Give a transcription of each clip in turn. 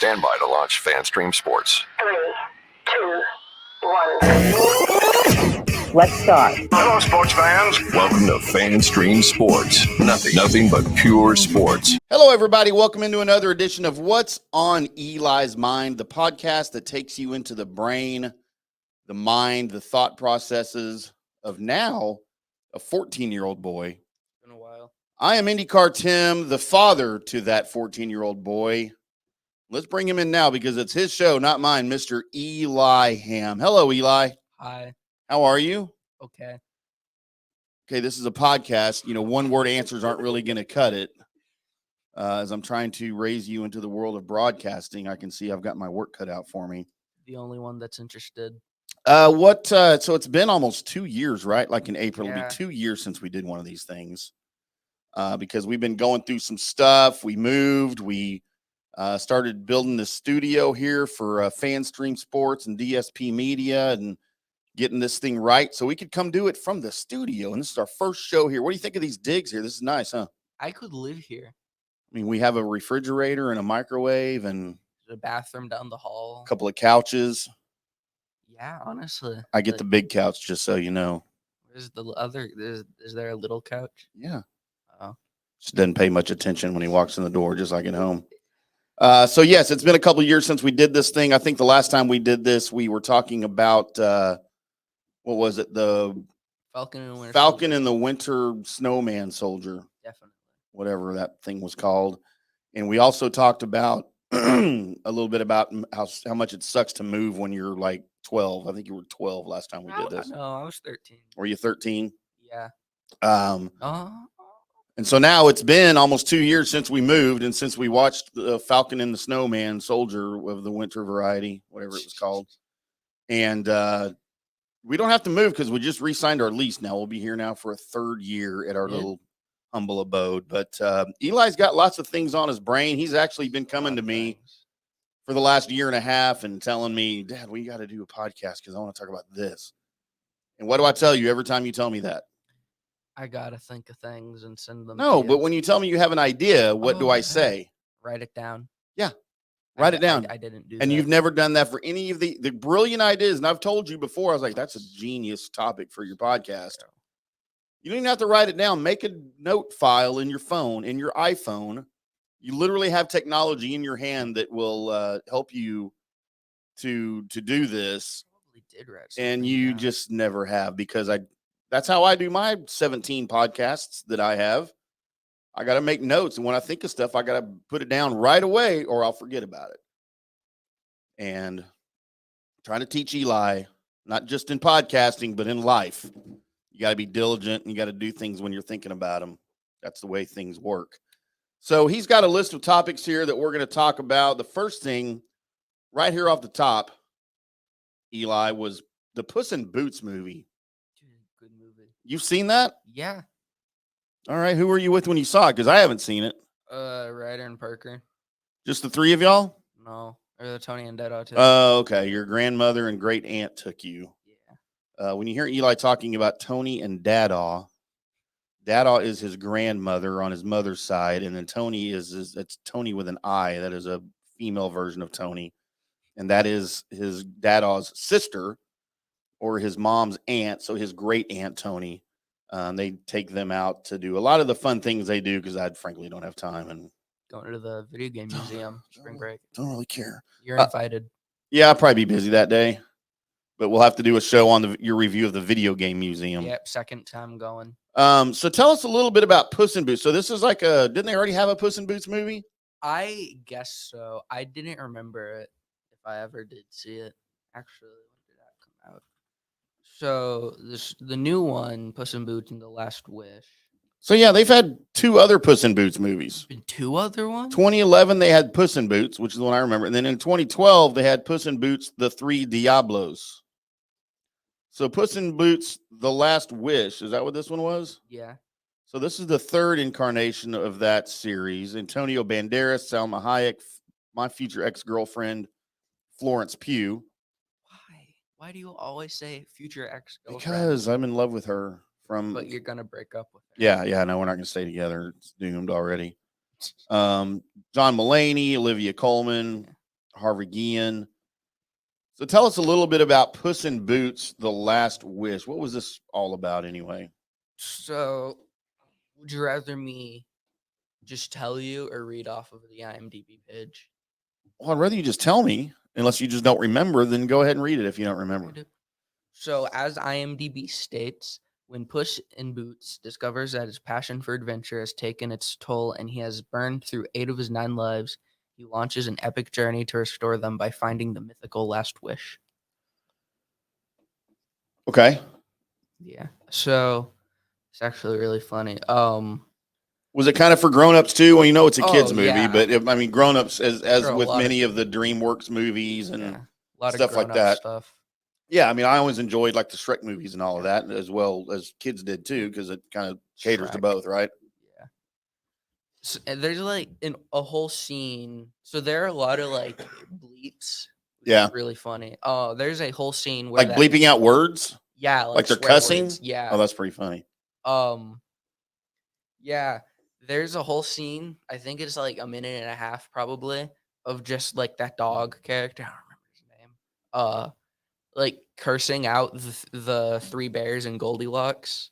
Stand by to launch FanStream Sports. 3, 2, 1. Let's start. Hello, sports fans. Welcome to FanStream Sports. Nothing but pure sports. Hello, everybody. Welcome into another edition of What's on Eli's Mind, the podcast that takes you into the brain, the mind, the thought processes of now a 14-year-old boy. Been a while. I am IndyCar Tim, the father to that 14-year-old boy. Let's bring him in now because it's his show, not mine, Mr. Eli Ham. Hello, Eli. Hi. How are you? Okay. Okay, this is a podcast. You know, one-word answers aren't really going to cut it. As I'm trying to raise you into the world of broadcasting, I can see I've got my work cut out for me. The only one that's interested. So it's been almost 2 years, right? Like in April, Yeah. It'll be 2 years since we did one of these things. Because we've been going through some stuff. We moved. We started building the studio here for FanStream Sports and DSP Media and getting this thing right so we could come do it from the studio. And this is our first show here. What do you think of these digs here? This is nice, huh? I could live here. I mean, we have a refrigerator and a microwave and There's a bathroom down the hall. a couple of couches. Yeah, honestly. I get the big couch, just so you know. Where's the other? Is there a little couch? Yeah. Oh. Just doesn't pay much attention when he walks in the door, just like at home. So, yes, it's been a couple of years since we did this thing. I think the last time we did this, we were talking about, what was it? The Falcon and Winter Falcon Soldier. and the Winter Snowman Soldier, Definitely. whatever that thing was called. And we also talked about a little bit about how much it sucks to move when you're like 12. I think you were 12 last time we did this. No, I was 13. Were you 13? Yeah. And so now it's been almost 2 years since we moved and since we watched the Falcon and the Snowman Soldier of the winter variety, whatever it was called. And we don't have to move because we just re-signed our lease. Now we'll be here now for a third year at our little humble abode. But Eli's got lots of things on his brain. He's actually been coming to me for the last year and a half and telling me, Dad, we got to do a podcast because I want to talk about this. And what do I tell you every time you tell me that? I gotta think of things and send them. No, to but you. when you tell me you have an idea, what do I say? Write it down. Yeah. Write it down. I didn't do And that. you've never done that for any of the brilliant ideas. And I've told you before, I was like, that's a genius topic for your podcast. You don't even have to write it down. Make a note file in your phone, in your iPhone. You literally have technology in your hand that will help you to do this. Probably did write And something you down. just never have because that's how I do my 17 podcasts that I have. I got to make notes. And when I think of stuff, I got to put it down right away or I'll forget about it. And trying to teach Eli, not just in podcasting, but in life. You got to be diligent and you got to do things when you're thinking about them. That's the way things work. So he's got a list of topics here that we're going to talk about. The first thing right here off the top, Eli, was the Puss in Boots movie. Good movie. You've seen that? Yeah. All right. Who were you with when you saw it? Because I haven't seen it. Ryder and Parker. Just the three of y'all? No. Or the Tony and Dedo too. Oh, okay. Your grandmother and great aunt took you. Yeah. When you hear Eli talking about Tony and Dadaw, Dadaw is his grandmother on his mother's side, and then Tony it's Tony with an I. That is a female version of Tony, and that is his Dadaw's sister or his mom's aunt. So his great aunt Tony. They take them out to do a lot of the fun things they do because I frankly don't have time and Going to the video game museum. Spring break. don't really care. You're invited. Yeah, I'll probably be busy that day, but we'll have to do a show on your review of the video game museum. Yep. Second time going. So tell us a little bit about Puss in Boots. So this is like didn't they already have a Puss in Boots movie? I guess so. I didn't remember it if I ever did see it. Actually, when did that come out? So the new one, Puss in Boots and the Last Wish. So yeah, they've had two other Puss in Boots movies. Been two other ones? 2011 they had Puss in Boots, which is the one I remember. And then in 2012 they had Puss in Boots, The Three Diablos. So Puss in Boots, The Last Wish, is that what this one was? Yeah. So this is the third incarnation of that series. Antonio Banderas, Salma Hayek, my future ex-girlfriend, Florence Pugh. Why do you always say future ex-girlfriend? Because I'm in love with her from. But you're gonna break up with her. Yeah. No, we're not gonna stay together. It's doomed already. John Mulaney, Olivia Colman, Harvey Guillen. So tell us a little bit about Puss in Boots: The Last Wish. What was this all about, anyway? So, would you rather me just tell you or read off of the IMDb page? Well, I'd rather you just tell me, unless you just don't remember. Then go ahead and read it if you don't remember. So, as IMDb states, when Puss in Boots discovers that his passion for adventure has taken its toll and he has burned through 8 of his 9 lives, he launches an epic journey to restore them by finding the mythical last wish. Okay. Yeah. So, it's actually really funny. Was it kind of for grown-ups too? Well, you know it's a kids Oh, movie, yeah. but I mean grown-ups as There are a with lot of many of the good- DreamWorks movies and Yeah. A lot stuff of like grown-up that. stuff. Yeah, I mean, I always enjoyed like the Shrek movies and all of that, as well as kids did too, because it kind of caters to Shrek. both, right? Yeah. So, and there's like a whole scene. So there are a lot of like bleeps, which Yeah. is really funny. Oh, there's a whole scene where Like bleeping out words, yeah, like they're swear cussing. words. Yeah. Oh, that's pretty funny. Yeah. There's a whole scene. I think it's like a minute and a half, probably, of just like that dog character. I don't remember his name. Like cursing out the 3 bears and Goldilocks.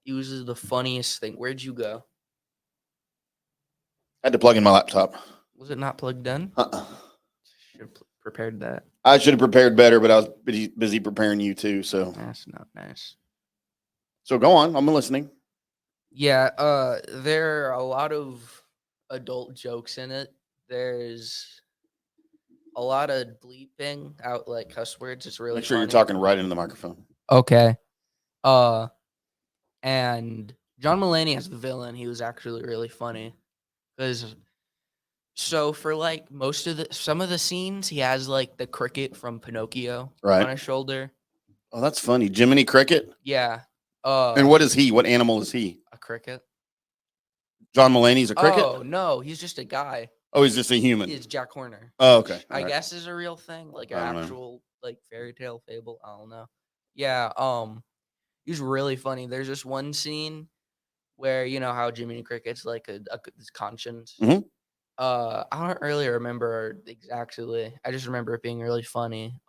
It was the funniest thing. Where'd you go? I had to plug in my laptop. Was it not plugged in? Uh-uh. Should have prepared that. I should have prepared better, but I was busy preparing you too. So, That's not nice. so go on. I'm listening. Yeah, there are a lot of adult jokes in it. There's a lot of bleeping out like cuss words. It's really Make sure you're funny. talking right into the microphone. Okay. And John Mulaney as the villain, he was actually really funny because so for like most of some of the scenes, he has like the cricket from Pinocchio Right. on his shoulder. Oh, that's funny. Jiminy Cricket. Yeah. And what is he? What animal is he? A cricket. John Mulaney's a cricket. Oh no, he's just a guy. Oh, he's just a human. He's Jack Horner. Oh, okay. I guess is a real thing, like an I don't know. actual like fairy tale fable. I don't know. Yeah. He's really funny. There's this one scene where you know how Jiminy Cricket's like his conscience. Mhm. I don't really remember exactly. I just remember it being really funny.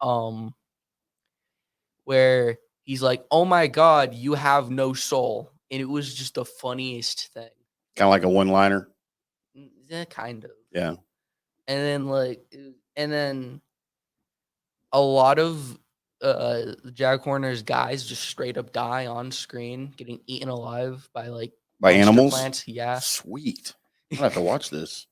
Where he's like, "Oh my God, you have no soul," and it was just the funniest thing. Kind of like a one-liner. Yeah, kind of. Yeah. And then a lot of Jack Horner's guys just straight up die on screen, getting eaten alive by like By monster animals. plants. Yeah, Sweet. I have to watch this.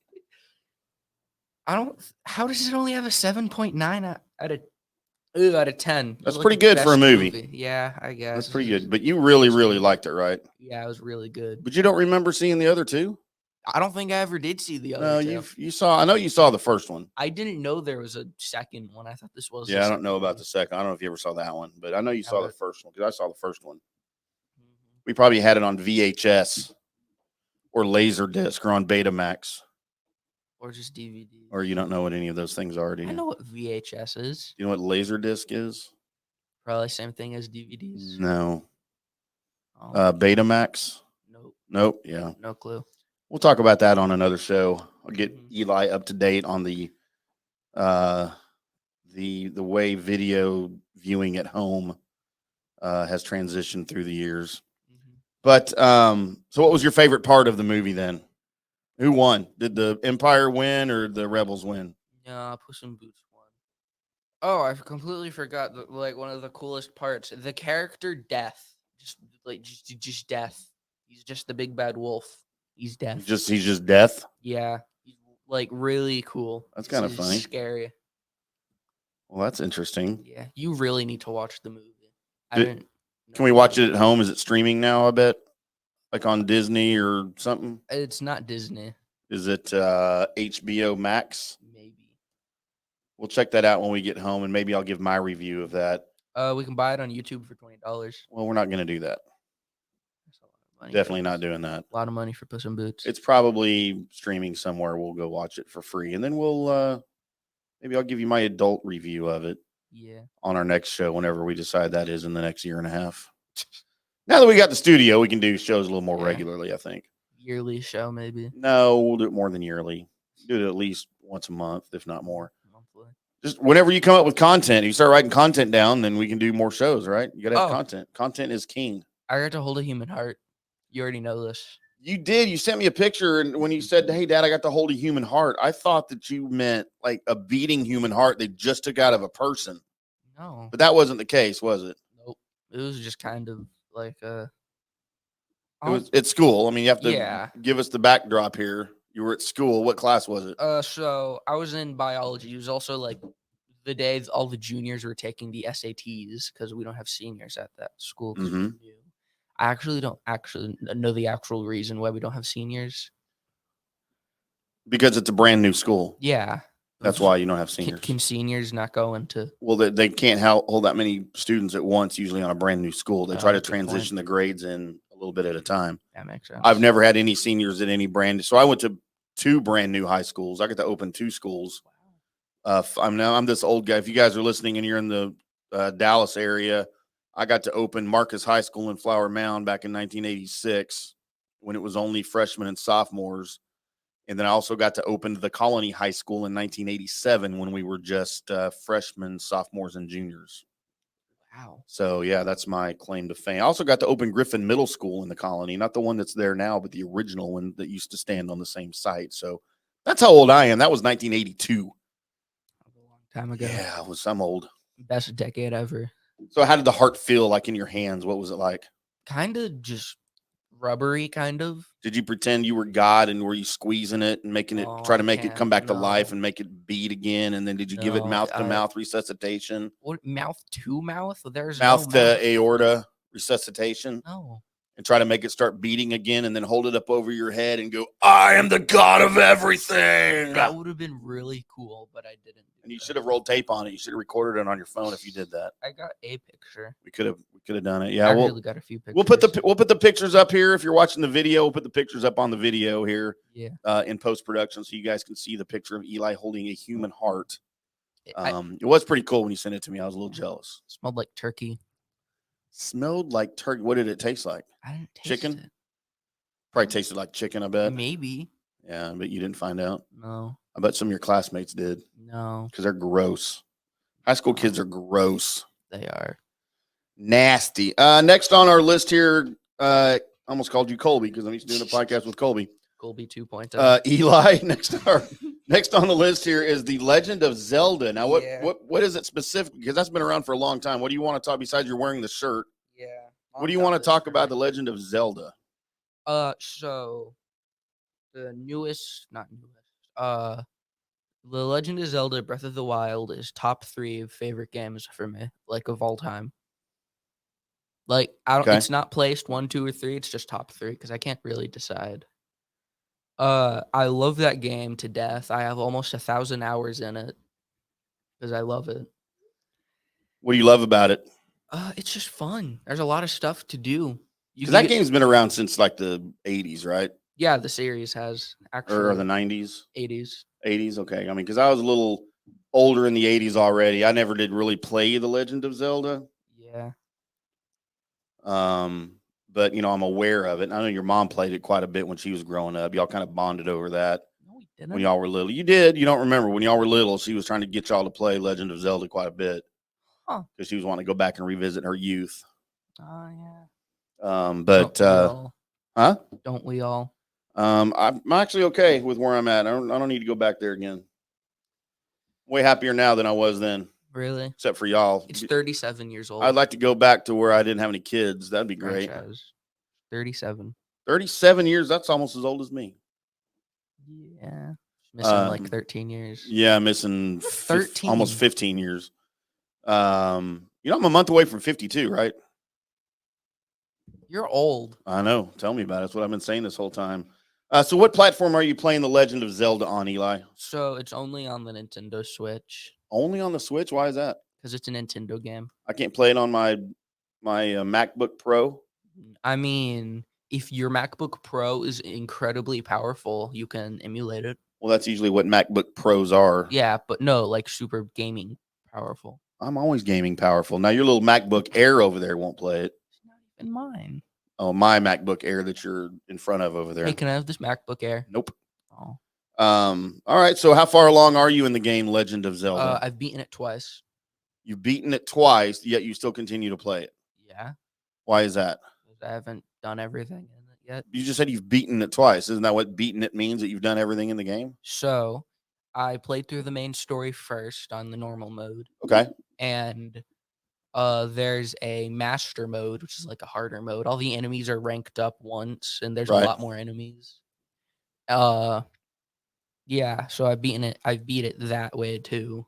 I don't. How does it only have a 7.9 out of 10? That's Like pretty the good for a best movie. Yeah, I guess That's pretty good. But you really, best really movie. liked it, right? Yeah, it was really good. But you don't remember seeing the other two? I don't think I ever did see the other No, two. you saw. I know you saw the first one. I didn't know there was a second one. I thought this was. Yeah, the I don't know second about one. the second. I don't know if you ever saw that one, but I know you saw the Never. first one because I saw the first one. Mhm. We probably had it on VHS or Laserdisc or on Betamax, Or just DVD. or you don't know what any of those things are, do you? I know what VHS is. You know what Laserdisc is? Probably same thing as DVDs. No. Oh, Betamax? nope. Nope. Yeah. No clue. We'll talk about that on another show. I'll get Mhm. Eli up to date on the way video viewing at home has transitioned through the years. Mhm. But so what was your favorite part of the movie then? Who won? Did the Empire win or the Rebels win? Yeah, Puss in Boots one. Oh, I completely forgot like one of the coolest parts. The character Death. Just Death. He's just the big bad wolf. He's Death. He's just death. Yeah. He's like really cool. That's kind of He's funny. Scary. Well, that's interesting. Yeah. You really need to watch the movie. I Did- didn't Can we watch it at home? Is it streaming now? I bet, like on Disney or something. It's not Disney. Is it HBO Max? Maybe. We'll check that out when we get home, and maybe I'll give my review of that. We can buy it on YouTube for $20. Well, we're not going to do that. That's a lot of money. Definitely not doing that. A lot of money for Puss in Boots. It's probably streaming somewhere. We'll go watch it for free, and then we'll maybe I'll give you my adult review of it. Yeah. On our next show, whenever we decide that is in the next year and a half. Now that we got the studio, we can do shows a little more Yeah. regularly, I think. Yearly show, maybe. No, we'll do it more than yearly. Do it at least once a month, if not more. Monthly. Just whenever you come up with content, you start writing content down, then we can do more shows, right? You got to have Oh. content. Content is king. I got to hold a human heart. You already know this. You did. You sent me a picture, and when you said, "Hey, Dad, I got to hold a human heart," I thought that you meant like a beating human heart they just took out of a person. No. But that wasn't the case, was it? Nope. It was just kind of like It was at school. I mean, you have to Yeah. give us the backdrop here. You were at school. What class was it? So I was in biology. It was also like the day all the juniors were taking the SATs because we don't have seniors at that school. 'Cause we're new. I actually don't know the actual reason why we don't have seniors. Because it's a brand new school. Yeah. That's why you don't have seniors. Can seniors not go into? Well, they can't hold that many students at once, usually on a brand new school. They try to good point. transition the grades in a little bit at a time. That makes sense. I've never had any seniors at any brand. So I went to 2 brand new high schools. I got to open 2 schools. I'm this old guy. If you guys are listening and you're in the Dallas area, I got to open Marcus High School in Flower Mound back in 1986 when it was only freshmen and sophomores. And then I also got to open the Colony High School in 1987 when we were just freshmen, sophomores, and juniors. Wow. So, yeah, that's my claim to fame. I also got to open Griffin Middle School in the Colony, not the one that's there now, but the original one that used to stand on the same site. So that's how old I am. That was 1982. A long time ago. Yeah, I'm old. Best decade ever. So how did the heart feel like in your hands? What was it like? Kind of just rubbery, kind of. Did you pretend you were God and were you squeezing it and making it, try to make it come back to life and make it beat again? And then did you give it mouth to mouth resuscitation? What, mouth to mouth? There's mouth no to mouth. aorta resuscitation? No. And try to make it start beating again and then hold it up over your head and go, I am the God of everything. That would have been really cool, but I didn't. And you should have rolled tape on it. You should have recorded it on your phone if you did that. I got a picture. We could have done it. Yeah, I really got a few pictures. We'll put the pictures up here. If you're watching the video, we'll put the pictures up on the video here. Yeah. In post production, so you guys can see the picture of Eli holding a human heart. It was pretty cool when you sent it to me. I was a little jealous. Smelled like turkey. Smelled like turkey. What did it taste like? I didn't taste chicken. It. Probably tasted like chicken. I bet. Maybe. Yeah, but you didn't find out. No. I bet some of your classmates did. No. Because they're gross. High school kids are gross. They are. Nasty. Next on our list here, almost called you Colby because I'm used to doing a podcast with Colby. Colby 2.0. Eli, next on the list here is The Legend of Zelda. Now, what is it specifically? Because that's been around for a long time. What do you want to talk besides you're wearing the shirt? Yeah. What do you want to talk about The Legend of Zelda? So the The Legend of Zelda Breath of the Wild is top 3 of favorite games for me, like of all time. Like it's not placed 1, 2, or 3, it's just top 3 because I can't really decide. I love that game to death. I have almost 1,000 hours in it because I love it. What do you love about it? It's just fun. There's a lot of stuff to do. Because that game's been around since like the 80s, right? Yeah, the series has actually. Or the 90s? 80s. 80s, okay. I mean, because I was a little older in the 80s already. I never did really play The Legend of Zelda. Yeah. But, I'm aware of it. I know your mom played it quite a bit when she was growing up. Y'all kind of bonded over that. No, we didn't. When y'all were little. You did. You don't remember. When y'all were little, she was trying to get y'all to play Legend of Zelda quite a bit. Huh. Because she was wanting to go back and revisit her youth. Oh, yeah. Huh? Don't we all? I'm actually okay with where I'm at. I don't need to go back there again. Way happier now than I was then. Really? Except for y'all. It's 37 years old. I'd like to go back to where I didn't have any kids. That'd be great. 37. 37 years. That's almost as old as me. Yeah. Missing like 13 years. Yeah, missing 13. Almost 15 years. I'm a month away from 52, right? You're old. I know. Tell me about it. That's what I've been saying this whole time. So what platform are you playing The Legend of Zelda on, Eli? So it's only on the Nintendo Switch. Only on the Switch? Why is that? Because it's a Nintendo game. I can't play it on my MacBook Pro? I mean, if your MacBook Pro is incredibly powerful, you can emulate it. Well, that's usually what MacBook Pros are. Yeah, but no, like super gaming powerful. I'm always gaming powerful. Now, your little MacBook Air over there won't play it. It's not even mine. Oh, my MacBook Air that you're in front of over there. Hey, can I have this MacBook Air? Nope. Oh. All right. So how far along are you in the game Legend of Zelda? I've beaten it twice. You've beaten it twice, yet you still continue to play it. Yeah, Why is that? 'cause I haven't done everything in it yet. You just said you've beaten it twice. Isn't that what beaten it means? That you've done everything in the game? So I played through the main story first on the normal mode, Okay. and there's a master mode, which is like a harder mode. All the enemies are ranked up once, and there's a Right. lot more enemies. Uh, yeah. So I've beaten it. I've beat it that way too,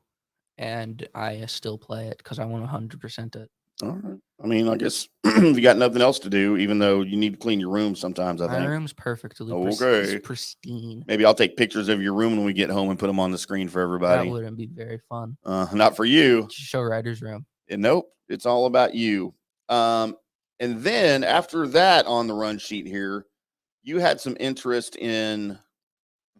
and I still play it because I want 100% it. All right. I mean, I guess you got nothing else to do, even though you need to clean your room sometimes, I My think. room's perfectly Okay. pristine. Maybe I'll take pictures of your room when we get home and put them on the screen for That everybody. wouldn't be very fun. Not for you. Just show Ryder's room. And nope, it's all about you. And then after that on the run sheet here, you had some interest in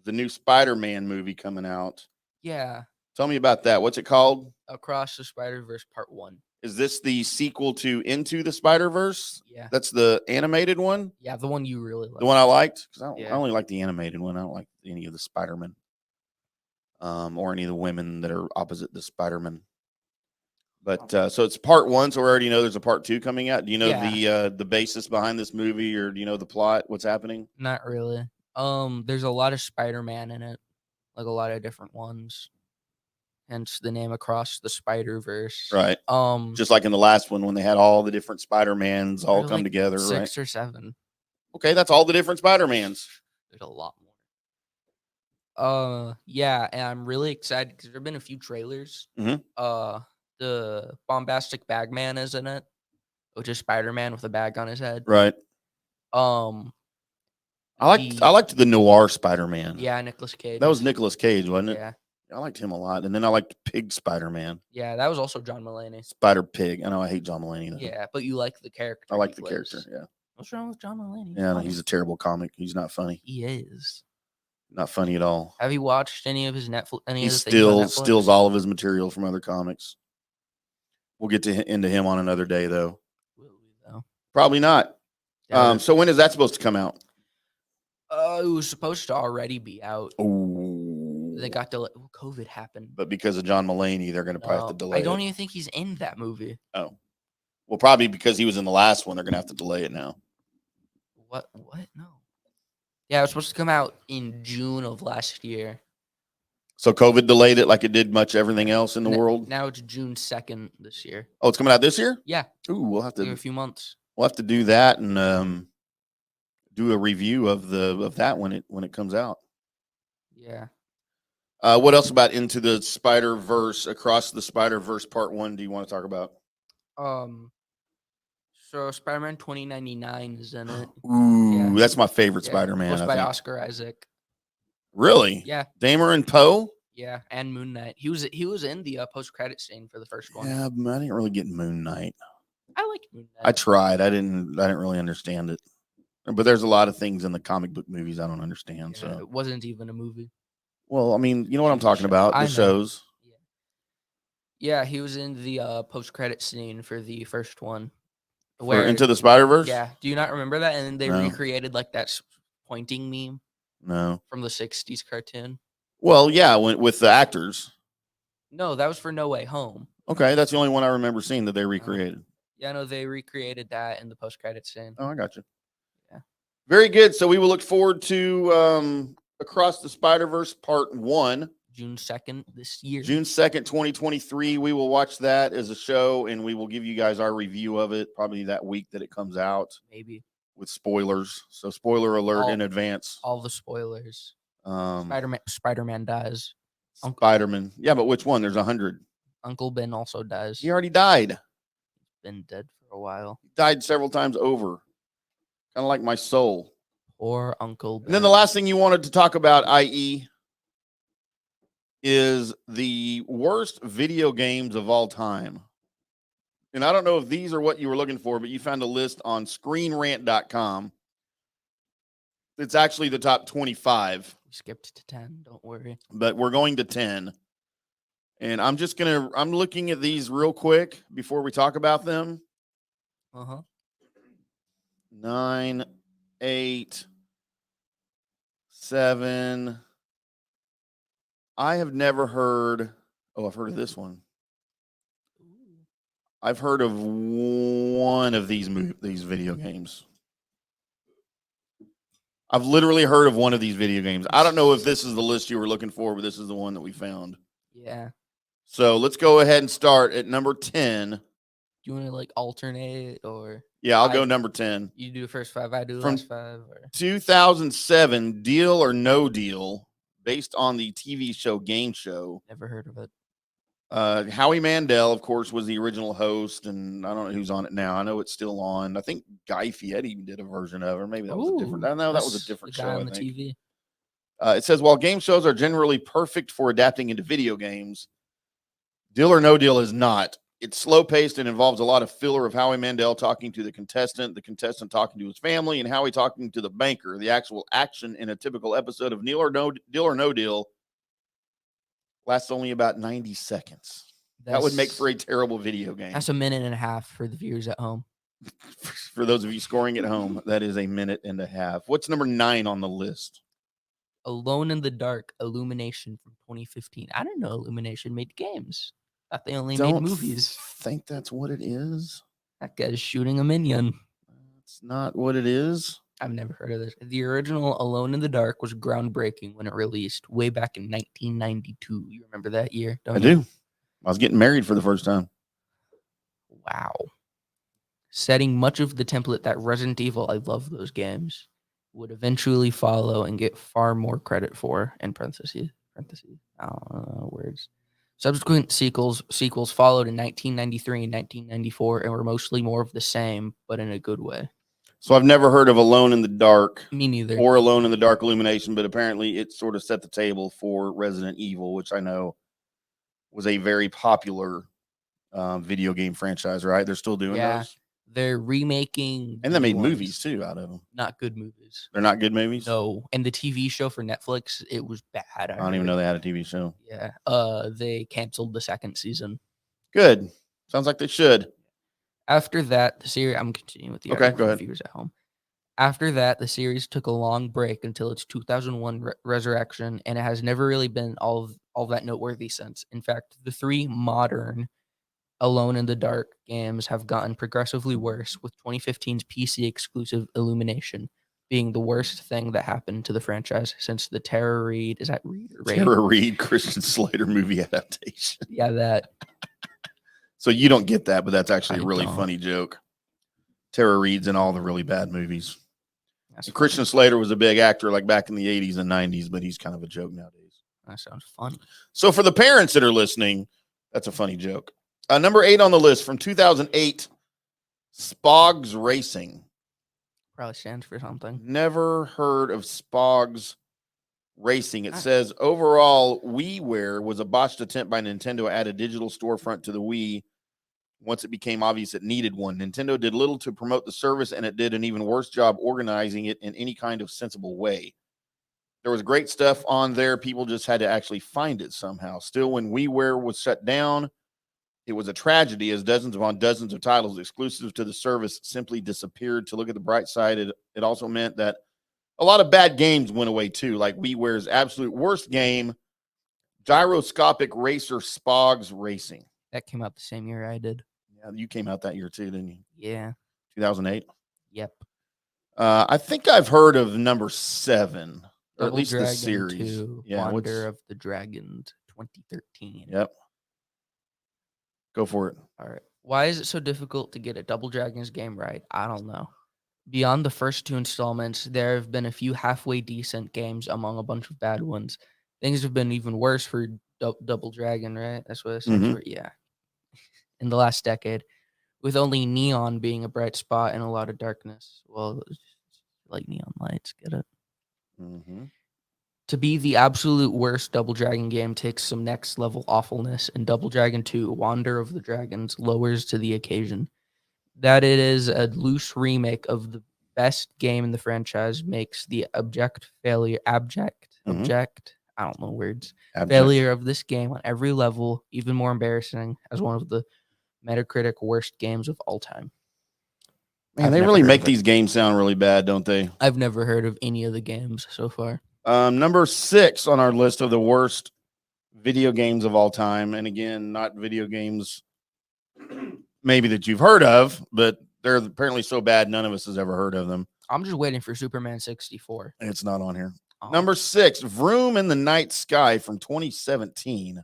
the new Spider-Man movie coming out. Yeah. Tell me about that. What's it called? Across the Spider-Verse Part 1. Is this the sequel to Into the Spider-Verse? Yeah. That's the animated one? Yeah, the one you really like. The one I liked? Because I Yeah. only like the animated one. I don't like any of the Spider-Man. Or any of the women that are opposite the Spider-Man. But so it's part 1, so we already know there's a part 2 coming out. Do you know the basis behind this movie, or do you know the plot? What's happening? Not really. There's a lot of Spider-Man in it, like a lot of different ones. Hence the name Across the Spider-Verse. Right. Just like in the last one when they had all the different Spider-Mans all there's come like together, 6 right? or 7. Okay, that's all the different Spider-Mans. There's a lot more. Yeah, and I'm really excited because there've been a few trailers. Mhm. The bombastic bag man is in it, which is Spider-Man with a bag on his head. Right. Um, I liked the noir Spider-Man. Yeah, Nicolas Cage. That was Nicolas Cage, wasn't it? Yeah, I liked him a lot. And then I liked Pig Spider-Man. yeah, that was also John Mulaney. Spider Pig. I know I hate John Mulaney though. Yeah, but you like the character. I like he the plays. character, yeah. What's wrong with John Mulaney? Yeah, no, he's a terrible comic. He's not funny. He is. Not funny at all. Have you watched any of his Netflix? He steals all of his material from other comics. We'll get into him on another day, though. Will we though? Probably not. So when is that supposed to come out? It was supposed to already be out. Oh, They got delayed. Well, COVID happened. but because of John Mulaney, they're going to probably have to delay I don't it. even think he's in that movie. Oh, well, probably because he was in the last one, they're going to have to delay it now. What? No. Yeah, it was supposed to come out in June of last year. So COVID delayed it like it did much everything else in the world. Now it's June 2nd this year. Oh, it's coming out this year? Yeah. Ooh, we'll have In to a few months. We'll have to do that and do a review of that when it comes out. Yeah. What else about Into the Spider-Verse, Across the Spider-Verse Part 1 do you want to talk about? So Spider-Man 2099 is in it. Ooh, Yeah. that's my favorite Yeah. Spider-Man. Voiced I by think. Oscar Isaac. Really? Yeah. Damer and Poe? Yeah, and Moon Knight. He was in the post-credit scene for the first one. Yeah, but I didn't really get Moon Knight. I like Moon Knight. I tried. I didn't really understand it. But there's a lot of things in the comic book movies I don't understand. Yeah, So, it wasn't even a movie. well, I mean, you know what I'm TV talking show. about? I The know. shows. Yeah, he was in the post-credit scene for the first one. For Into the Spider-Verse? Yeah. Do you not remember that? And then they No. recreated like that pointing meme No. from the 60s cartoon. Well, yeah, with the actors. No, that was for No Way Home. Okay, that's the only one I remember seeing that they recreated. Yeah, no, they recreated that in the post-credit scene. Oh, I got you. Yeah. Very good. So we will look forward to Across the Spider-Verse Part 1. June 2nd this year. June 2nd, 2023. We will watch that as a show, and we will give you guys our review of it probably that week that it comes out. Maybe. With spoilers. So spoiler alert in advance. All the spoilers. Spider-Man dies. Spider-Man. Yeah, but which one? There's 100. Uncle Ben also dies. He already died. He's been dead for a while. He died several times over. Kind of like my soul. Poor Uncle Ben. And then the last thing you wanted to talk about, i.e., is the worst video games of all time. And I don't know if these are what you were looking for, but you found a list on screenrant.com. It's actually the top 25. We skipped to 10, don't worry. But we're going to 10. And I'm looking at these real quick before we talk about them. 9, 8, 7, I have never heard. Oh, I've heard of this one. I've heard of one of these video games. I've literally heard of one of these video games. I don't know if this is the list you were looking for, but this is the one that we found. Yeah. So let's go ahead and start at number 10. Do you want to like alternate or? Yeah, I'll go number 10. You do the first 5, I do the From last 5. Or? 2007, Deal or No Deal, based on the TV show Game Show. Never heard of it. Howie Mandel, of course, was the original host, and I don't know who's on it now. I know it's still on. I think Guy Fieri did a version of it. Or maybe that was a different. I know that was a different the show. guy I on the think. TV. It says while game shows are generally perfect for adapting into video games, Deal or No Deal is not. It's slow paced and involves a lot of filler of Howie Mandel talking to the contestant talking to his family, and Howie talking to the banker. The actual action in a typical episode of Deal or No Deal lasts only about 90 seconds. That would make for a terrible video game. That's a minute and a half for the viewers at home. For those of you scoring at home, that is a minute and a half. What's number 9 on the list? Alone in the Dark, Illumination from 2015. I didn't know Illumination made games. I thought they only made movies. Think that's what it is. That guy's shooting a minion. That's not what it is. I've never heard of this. The original Alone in the Dark was groundbreaking when it released way back in 1992. You remember that year? I do. I was getting married for the first time. Wow. Setting much of the template that Resident Evil, I love those games, would eventually follow and get far more credit for, in parentheses, I don't know words. Subsequent sequels followed in 1993 and 1994 and were mostly more of the same, but in a good way. So I've never heard of Alone in the Dark. Me neither. Or Alone in the Dark Illumination, but apparently it sort of set the table for Resident Evil, which I know was a very popular video game franchise, right? They're still doing those? They're remaking. And they made movies, too, out of them. Not good movies. They're not good movies? No. And the TV show for Netflix, it was bad. I don't even know they had a TV show. Yeah. They canceled the second season. Good. Sounds like they should. After that, the series, I'm continuing with the Okay, go ahead. viewers at home. After that, the series took a long break until its 2001 resurrection, and it has never really been all that noteworthy since. In fact, the 3 modern Alone in the Dark games have gotten progressively worse, with 2015's PC exclusive Illumination being the worst thing that happened to the franchise since the Tara Reid, is that Reid or Reid? Tara Reid, Christian Slater movie adaptation. Yeah, that. So you don't get that, but that's actually a really funny joke. Tara Reid's in all the really bad movies. Christian Slater was a big actor like back in the 80s and 90s, but he's kind of a joke nowadays. That sounds funny. So for the parents that are listening, that's a funny joke. Number 8 on the list from 2008, Spogs Racing. Probably stands for something. Never heard of Spogs Racing. It says, overall, WiiWare was a botched attempt by Nintendo to add a digital storefront to the Wii once it became obvious it needed one. Nintendo did little to promote the service, and it did an even worse job organizing it in any kind of sensible way. There was great stuff on there. People just had to actually find it somehow. Still, when WiiWare was shut down, it was a tragedy as dozens upon dozens of titles exclusive to the service simply disappeared. To look at the bright side, it also meant that a lot of bad games went away too, like WiiWare's absolute worst game, Gyroscopic Racer Spogs Racing. That came out the same year I did. Yeah, you came out that year too, didn't you? Yeah. 2008? Yep. I think I've heard of number 7, or at Double least Dragon the series. 2, Yeah, Wander of the Dragons, 2013. Yep. Go for it. All right. Why is it so difficult to get a Double Dragons game right? I don't know. Beyond the first 2 installments, there have been a few halfway decent games among a bunch of bad ones. Things have been even worse for Double Dragon, right? That's what it stands for. Yeah. In the last decade, with only Neon being a bright spot and a lot of darkness. Well, like neon lights, get it? To be the absolute worst Double Dragon game takes some next level awfulness, and Double Dragon 2, Wander of the Dragons, lowers to the occasion. That it is a loose remake of the best game in the franchise makes the abject, I don't know words, failure of this game on every level even more embarrassing as one of the Metacritic worst games of all time. Man, they really make these games sound really bad, don't they? I've never heard of any of the games so far. Number 6 on our list of the worst video games of all time. And again, not video games maybe that you've heard of, but they're apparently so bad none of us has ever heard of them. I'm just waiting for Superman 64. It's not on here. Oh. Number 6, Vroom in the Night Sky from 2017.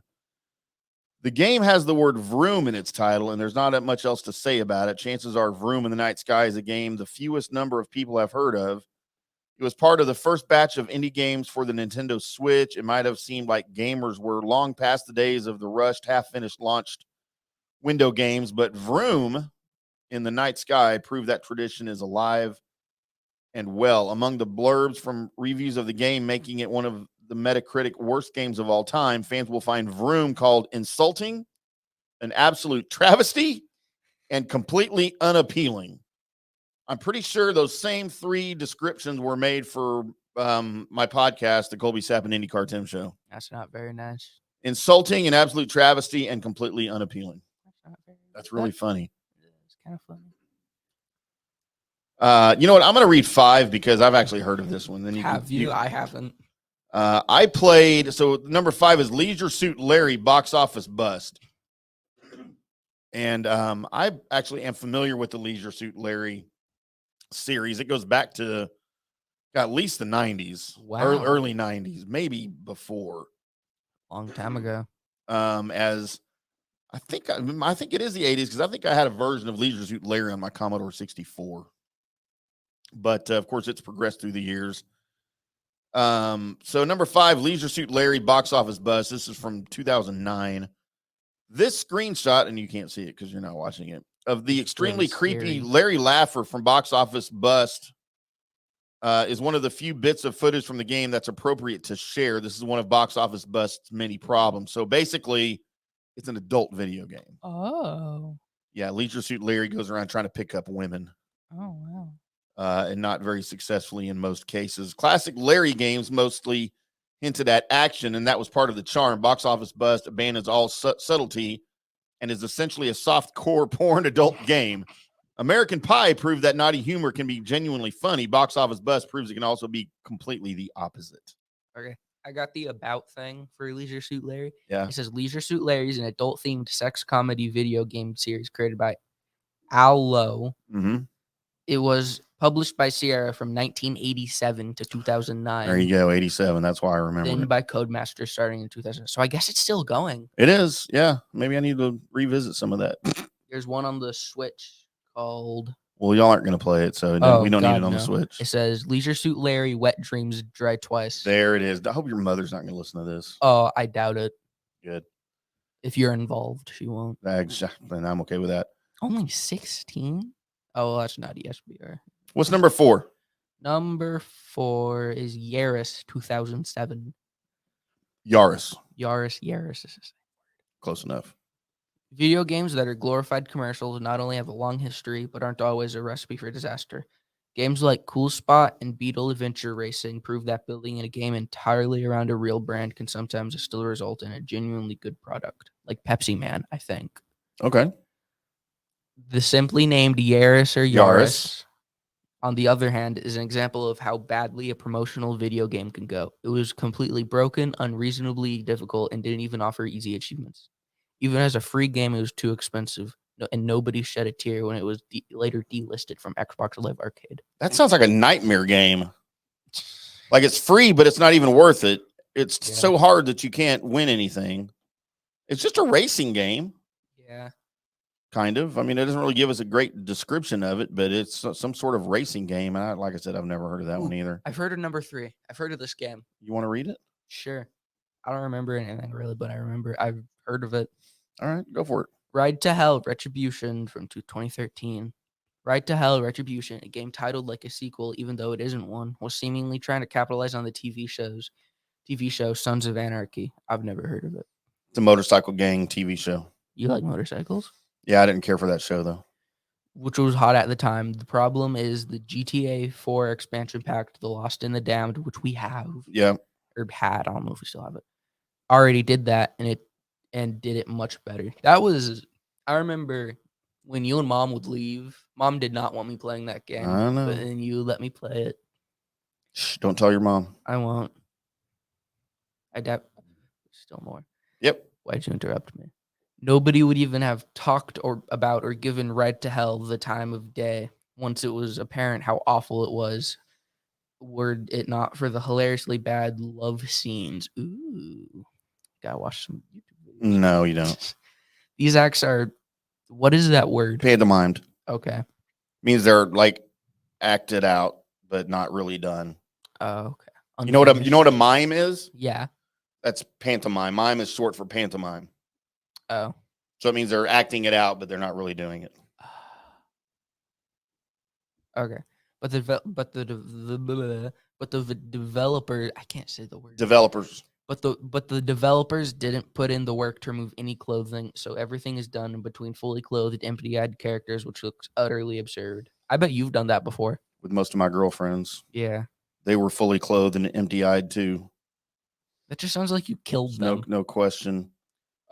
The game has the word vroom in its title, and there's not that much else to say about it. Chances are Vroom in the Night Sky is a game the fewest number of people have heard of. It was part of the first batch of indie games for the Nintendo Switch. It might have seemed like gamers were long past the days of the rushed, half-finished, launched window games, but Vroom in the Night Sky proved that tradition is alive and well. Among the blurbs from reviews of the game, making it one of the Metacritic worst games of all time, fans will find Vroom called insulting, an absolute travesty, and completely unappealing. I'm pretty sure those same 3 descriptions were made for my podcast, the Colby Sapp and IndyCar Tim Show. That's not very nice. Insulting, an absolute travesty, and completely unappealing. That's really funny. It's kind of funny. You know what? I'm going to read 5 because I've actually heard of this one. Then I haven't. I played. So number 5 is Leisure Suit Larry box office bust, and I actually am familiar with the Leisure Suit Larry series. It goes back to at least the 90s, early 90s, maybe before. Long time ago. As I think it is the 80s because I think I had a version of Leisure Suit Larry on my Commodore 64. But of course, it's progressed through the years. So number 5, Leisure Suit Larry box office bust. This is from 2009. This screenshot, and you can't see it because you're not watching it, of the extremely creepy Larry Laffer from Box Office Bust is one of the few bits of footage from the game that's appropriate to share. This is one of Box Office Bust's many problems. So basically, it's an adult video game. Oh. Yeah, Leisure Suit Larry goes around trying to pick up women. Oh, wow. And not very successfully in most cases. Classic Larry games mostly hinted at action, and that was part of the charm. Box Office Bust abandons all subtlety and is essentially a soft-core porn adult game. American Pie proved that naughty humor can be genuinely funny. Box Office Bust proves it can also be completely the opposite. Okay. I got the about thing for Leisure Suit Larry. Yeah. It says Leisure Suit Larry is an adult-themed sex comedy video game series created by Al Lowe. Mm-hmm. It was published by Sierra from 1987 to 2009. There you go, 87. That's why I remember Then it. by Codemaster starting in 2000. So I guess it's still going. It is, yeah. Maybe I need to revisit some of that. There's one on the Switch called... Well, y'all aren't going to play it, so we don't need it on the Switch. It says Leisure Suit Larry, Wet Dreams, Dry Twice. There it is. I hope your mother's not going to listen to this. Oh, I doubt it. Good. If you're involved, she won't. Then I'm okay with that. Only 16? Oh, well, that's not ESBR. What's number 4? Number 4 is Yaris 2007. Yaris. Yaris. Close enough. Video games that are glorified commercials not only have a long history, but aren't always a recipe for disaster. Games like Cool Spot and Beetle Adventure Racing prove that building a game entirely around a real brand can sometimes still result in a genuinely good product. Like Pepsi Man, I think. Okay. The simply named Yaris or Yaris, on the other hand, is an example of how badly a promotional video game can go. It was completely broken, unreasonably difficult, and didn't even offer easy achievements. Even as a free game, it was too expensive, and nobody shed a tear when it was later delisted from Xbox Live Arcade. That sounds like a nightmare game. Like it's free, but it's not even worth it. It's so hard that you can't win anything. It's just a racing game. Yeah. Kind of. I mean, it doesn't really give us a great description of it, but it's some sort of racing game. And like I said, I've never heard of that one either. I've heard of number 3. I've heard of this game. You want to read it? Sure. I don't remember anything really, but I've heard of it. All right, go for it. Ride to Hell Retribution from 2013. Ride to Hell Retribution, a game titled like a sequel, even though it isn't one, was seemingly trying to capitalize on the TV show Sons of Anarchy. I've never heard of it. It's a motorcycle gang TV show. You like motorcycles? Yeah, I didn't care for that show, though. Which was hot at the time. The problem is the GTA 4 expansion pack, The Lost and the Damned, which we have. Yeah. Or had. I don't know if we still have it. Already did that, and did it much better. I remember when you and Mom would leave. Mom did not want me playing that game. I know. But then you let me play it. Shh, don't tell your mom. I won't. I doubt. Still more. Yep. Why'd you interrupt me? Nobody would even have talked about or given right to hell the time of day once it was apparent how awful it was. Were it not for the hilariously bad love scenes. Ooh, gotta watch some YouTube videos. No, you don't. These acts are. What is that word? Pantomimed Okay. means they're like acted out, but not really done. Oh, okay. You know what a Unfinished. mime is? Yeah. That's pantomime. Mime is short for pantomime. Oh. So it means they're acting it out, but they're not really doing it. Okay. But the developer, I can't say the word. Developers. But the developers didn't put in the work to remove any clothing, so everything is done in between fully clothed, empty-eyed characters, which looks utterly absurd. I bet you've done that before. With most of my girlfriends, Yeah. they were fully clothed and empty-eyed too. That just sounds like you killed them. No question.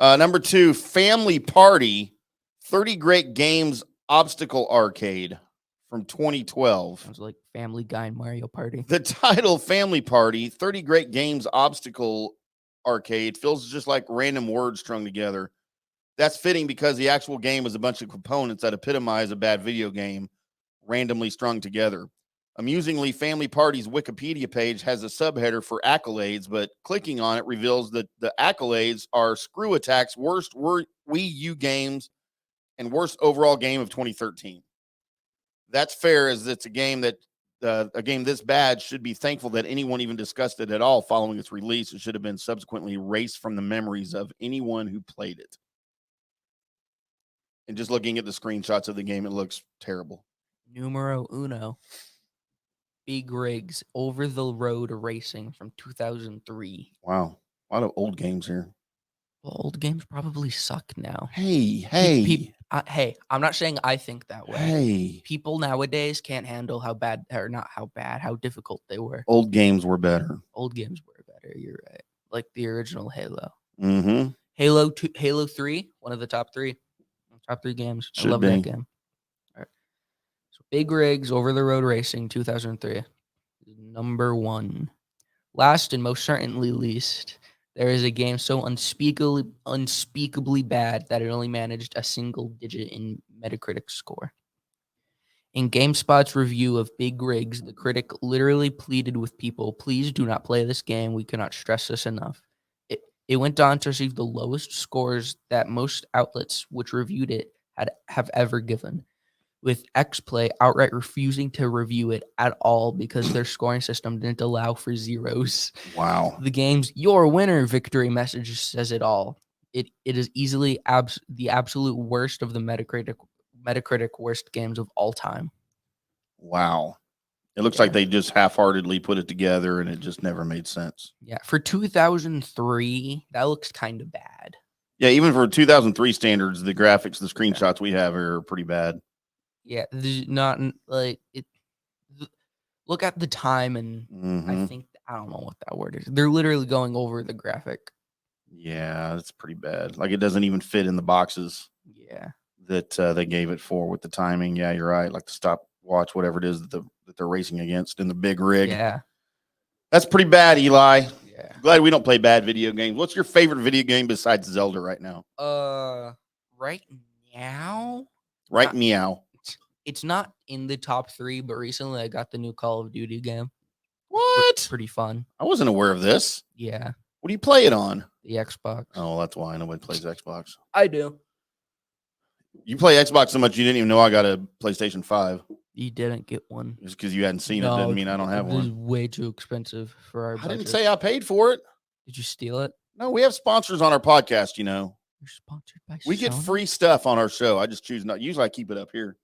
Number 2, Family Party, 30 Great Games Obstacle Arcade from 2012. Sounds like Family Guy and Mario Party. The title Family Party, 30 Great Games Obstacle Arcade feels just like random words strung together. That's fitting because the actual game is a bunch of components that epitomize a bad video game randomly strung together. Amusingly, Family Party's Wikipedia page has a subheader for accolades, but clicking on it reveals that the accolades are Screw Attack's worst Wii U games and worst overall game of 2013. That's fair, as it's a game this bad should be thankful that anyone even discussed it at all following its release. It should have been subsequently erased from the memories of anyone who played it. And just looking at the screenshots of the game, it looks terrible. Numero uno. Big Rigs Over the Road Racing from 2003. Wow. A lot of old games here. Well, old games probably suck now. Hey, Hey, I'm not saying I think that way. hey. People nowadays can't handle how bad, or not how bad, how difficult they were. Old games were better. Old games were better. You're right. Like the original Halo. Mm-hmm. Halo 2, Halo 3, one of the top three games. I love that game. All right. So Big Rigs Over the Road Racing 2003. Number 1. Last and most certainly least, there is a game so unspeakably bad that it only managed a single digit in Metacritic score. In GameSpot's review of Big Rigs, the critic literally pleaded with people, please do not play this game. We cannot stress this enough. It went on to receive the lowest scores that most outlets which reviewed it have ever given, with XPlay outright refusing to review it at all because their scoring system didn't allow for zeros. Wow. The game's "Your winner" victory message says it all. It is easily the absolute worst of the Metacritic worst games of all time. Wow. It looks Yeah. like they just half-heartedly put it together and it just never made sense. Yeah, for 2003, that looks kind of bad. Yeah, even for 2003 standards, the graphics, the screenshots we have are pretty bad. Yeah, there's not like it. Look at the time, and Mm-hmm. I don't know what that word is. They're literally going over the graphic. Yeah, that's pretty bad. Like it doesn't even fit in the boxes Yeah, that they gave it for with the timing. Yeah, you're right. Like the stopwatch, whatever it is that they're racing against in the big rig. yeah, That's pretty bad, Eli. yeah. Glad we don't play bad video games. What's your favorite video game besides Zelda right now? Right now, Right, Not- meow. it's not in the top 3, but recently I got the new Call of Duty game. What? Pretty fun. I wasn't aware of this. Yeah, What do you play it on? the Xbox. Oh, that's why nobody plays Xbox. I do. You play Xbox so much you didn't even know I got a PlayStation 5. You didn't get one. Just because you hadn't seen it doesn't mean I don't have It was one. way too expensive for our I budget. didn't say I paid for it. Did you steal it? No, we have sponsors on our podcast, you know. You're sponsored by We get Sony? free stuff on our show. I just choose not. Usually I keep it up here.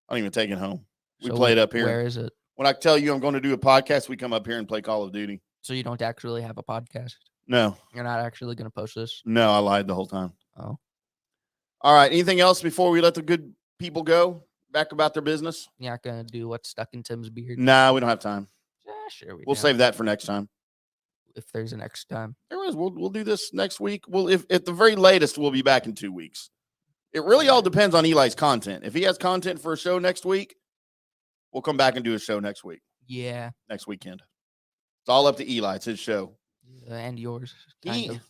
I don't even take it home. We So play it up here. Where is it? When I tell you I'm going to do a podcast, we come up here and play Call of Duty. So you don't actually have a podcast? No, You're not actually going to post this? no, I lied the whole time. Oh. All right. Anything else before we let the good people go back about their business? You're not going to do what's stuck in Tim's beard? Nah, we don't have time. Yeah, sure. We'll save that for next time. If there's a next time. There is. We'll do this next week. Well, if at the very latest, we'll be back in 2 weeks. It really all depends on Eli's content. If he has content for a show next week, we'll come back and do a show next week. Yeah. Next weekend. It's all up to Eli. It's his show. And yours.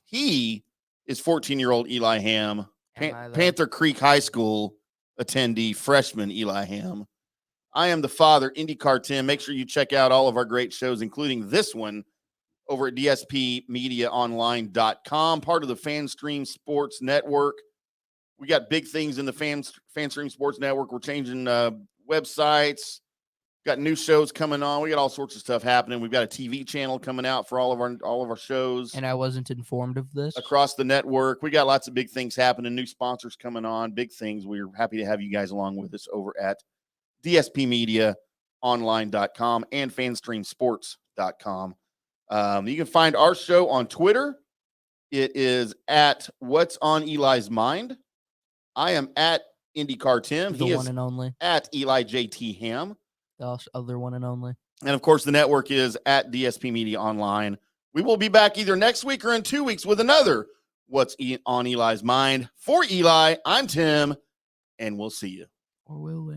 He is 14-year-old Eli Ham, Am I, though? Panther Creek High School attendee, freshman Eli Ham. I am the father, IndyCar Tim. Make sure you check out all of our great shows, including this one, over at DSPMediaOnline.com, part of the FanStream Sports Network. We got big things in the FanStream Sports Network. We're changing websites. Got new shows coming on. We got all sorts of stuff happening. We've got a TV channel coming out for all of our shows. And I wasn't informed of this. Across the network. We got lots of big things happening, new sponsors coming on, big things. We're happy to have you guys along with us over at DSPMediaOnline.com and FanStreamSports.com. You can find our show on Twitter. It is at What's on Eli's Mind. I am at IndyCar Tim. The He one is and only. at Eli JT Ham. The other one and only. And of course, the network is at DSP Media Online. We will be back either next week or in 2 weeks with another What's on Eli's Mind. For Eli, I'm Tim, and we'll see you. Or will we?